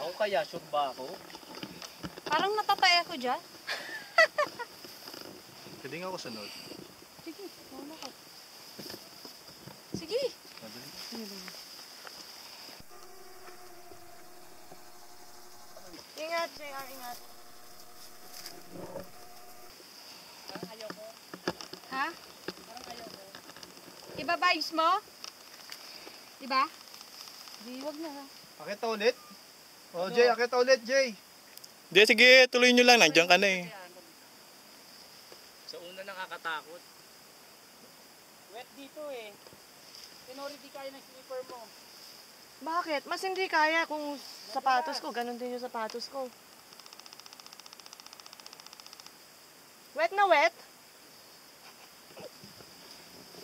Ako kaya, sure ba ako? Parang natataya ko dyan. Pwede nga ako sunod. Sige, mauna ka. Sige. Madali. Ingat, JR, ingat. Parang ayaw ko. Ha? Parang ayaw ko. Ibabayos mo? Diba? Di, wag na. Akit ulit? Oh, Jay, akit ulit, Jay. Di, sige, tuloy nyo lang. Nandiyan ka na eh. Sa una nakakatakot. Wet dito eh. Tinori di kaya ng slipper mo. Bakit? Mas hindi kaya kung sapatos ko. Ganon din yung sapatos ko. Wet na wet?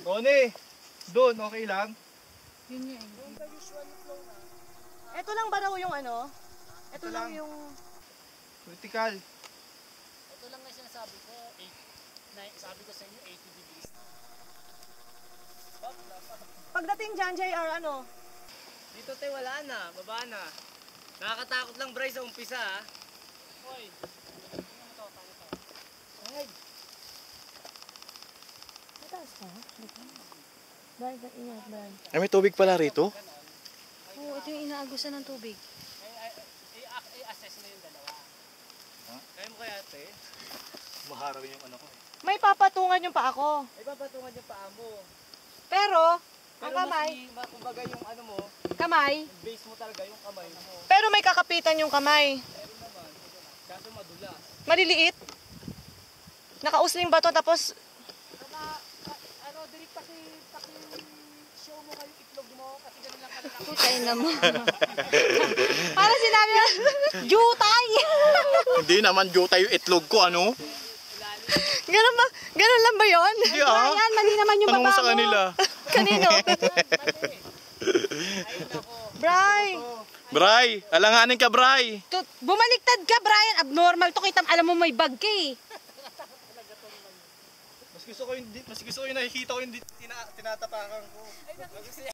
Ronnie, doon, okay lang? Yun nga eh. Yung the usual flow na. Ito lang ba raw yung ano? Ito Ito lang lang. yung... Vertical. Ito lang na sinasabi ko. Sabi ko sa inyo, 80 degrees na. Pagdating dyan, JR, ano? Dito tayo wala na, baba na. Nakakatakot lang Bryce sa umpisa ha. Hoy. Tingnan mo to, paano to? Ay. Mataas pa? Brian, ingat, Brian. Ay, may tubig pala rito. Oo, ito yung inaagusan ng tubig. I-assess mo yung dalawa. Kaya mo kaya ate? Mahara rin yung ano ko eh. May papatungan yung paa ko. Ay papatungan yung paa mo. Pero, ang Pero kamay, kumbaga yung ano mo, kamay. yung base mo talaga yung kamay mo. Pero may kakapitan yung kamay. Meron naman, kaso madulas. Maliliit. Nakausling ba to tapos... Ano, direct paki-show mo kayo itlog mo kasi ganun lang kalaki. Putay na mo. Para sinabi mo, jutay! Hindi naman juta yung itlog ko, ano? Ganun ba? Ganun lang ba yun? Hindi ah. Ayan, mali naman yung Tanong mo baba sa mo. kanila. Kanino? Ay nako. Bray! Bray, alanganin ka, Bray. Bumaliktad ka, Brian. Abnormal to. Kita, alam mo may bag ka eh. Mas gusto ko yung nakikita ko yung tinatapakan ko.